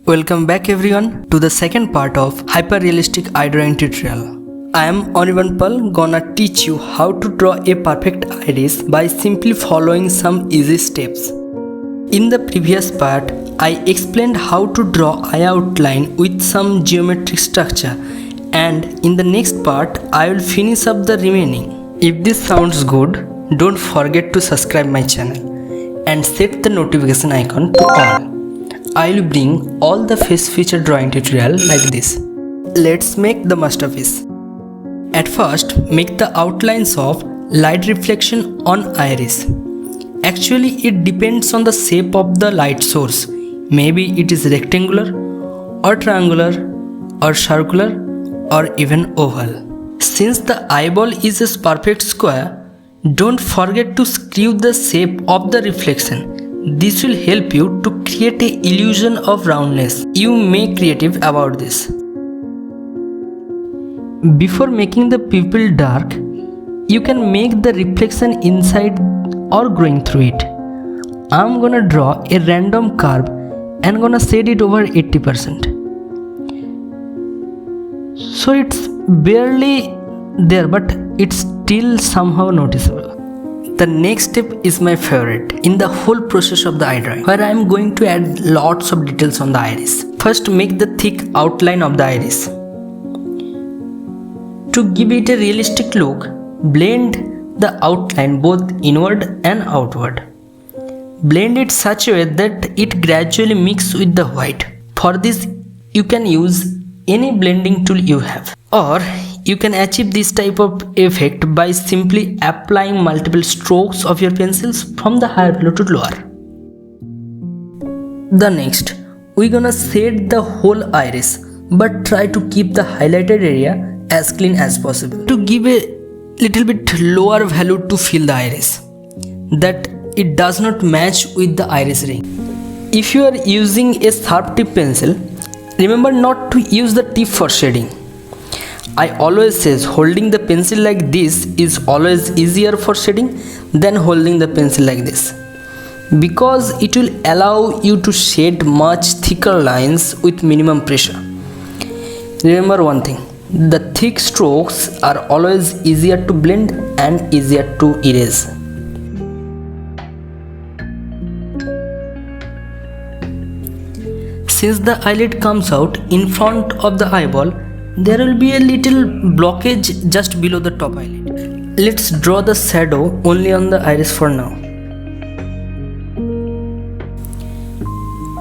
Welcome back everyone to the second part of hyper-realistic eye drawing tutorial. I am Anirban Pal gonna teach you how to draw a perfect iris by simply following some easy steps. In the previous part, I explained how to draw eye outline with some geometric structure, and in the next part, I will finish up the remaining. If this sounds good, don't forget to subscribe my channel and set the notification icon to all. I will bring all the face feature drawing tutorial like this. Let's make the masterpiece. At first, make the outlines of light reflection on iris. Actually, it depends on the shape of the light source. Maybe it is rectangular or triangular or circular or even oval. Since the eyeball is a perfect square, don't forget to screw the shape of the reflection. This will help you to create an illusion of roundness. You may be creative about this. Before making the pupil dark, you can make the reflection inside or going through it. I'm gonna draw a random curve and gonna set it over 80%. So it's barely there, but it's still somehow noticeable. The next step is my favorite in the whole process of the eye drawing, where I am going to add lots of details on the iris. First, make the thick outline of the iris. To give it a realistic look, blend the outline both inward and outward. Blend it such a way that it gradually mixes with the white. For this, you can use any blending tool you have, or you can achieve this type of effect by simply applying multiple strokes of your pencils from the higher value to lower. The next, we're gonna shade the whole iris, but try to keep the highlighted area as clean as possible to give a little bit lower value to fill the iris, that it does not match with the iris ring. If you are using a sharp tip pencil, remember not to use the tip for shading. I always says holding the pencil like this is always easier for shading than holding the pencil like this, because it will allow you to shade much thicker lines with minimum pressure. Remember one thing, the thick strokes are always easier to blend and easier to erase. Since the eyelid comes out in front of the eyeball, there will be a little blockage just below the top eyelid. Let's draw the shadow only on the iris for now.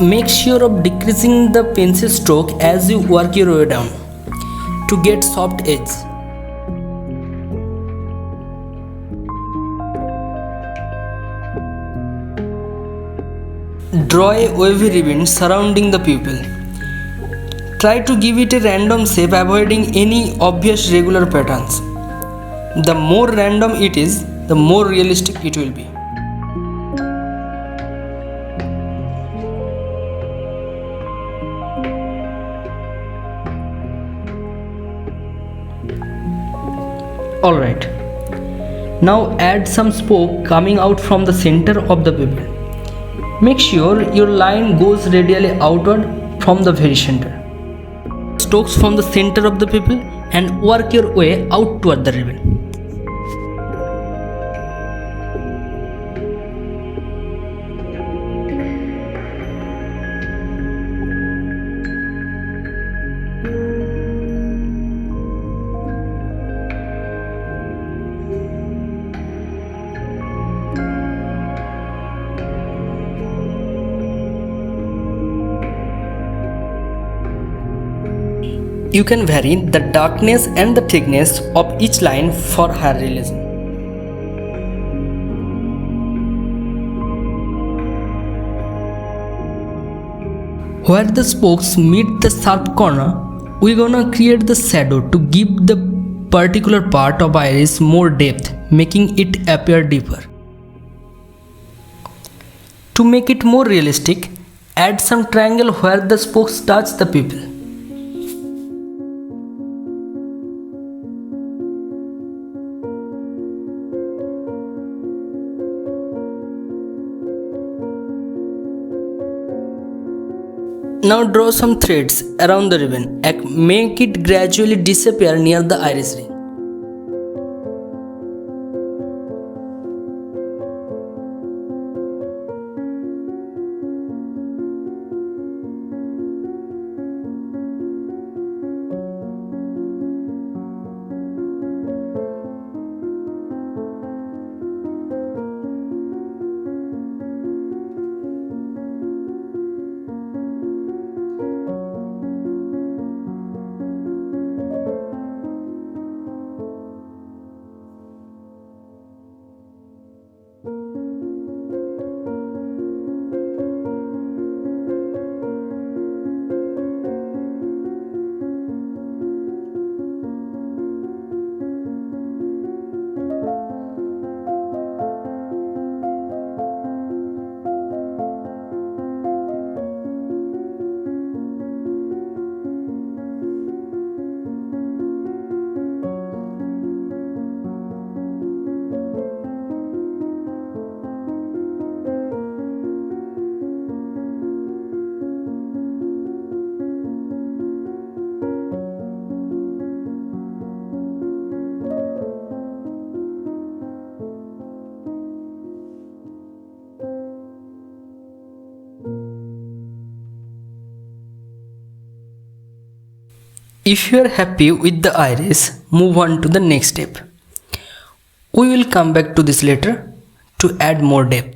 Make sure of decreasing the pencil stroke as you work your way down to get soft edges. Draw a wavy ribbon surrounding the pupil. Try to give it a random shape, avoiding any obvious regular patterns. The more random it is, the more realistic it will be. Alright, now add some spoke coming out from the center of the pupil. Make sure your line goes radially outward from the very center. Strokes from the center of the pupil and work your way out toward the ribbon. You can vary the darkness and the thickness of each line for higher realism. Where the spokes meet the sharp corner, we're gonna create the shadow to give the particular part of iris more depth, making it appear deeper. To make it more realistic, add some triangle where the spokes touch the pupil. Now draw some threads around the ribbon and make it gradually disappear near the iris ring. If you are happy with the iris, move on to the next step. We will come back to this later to add more depth.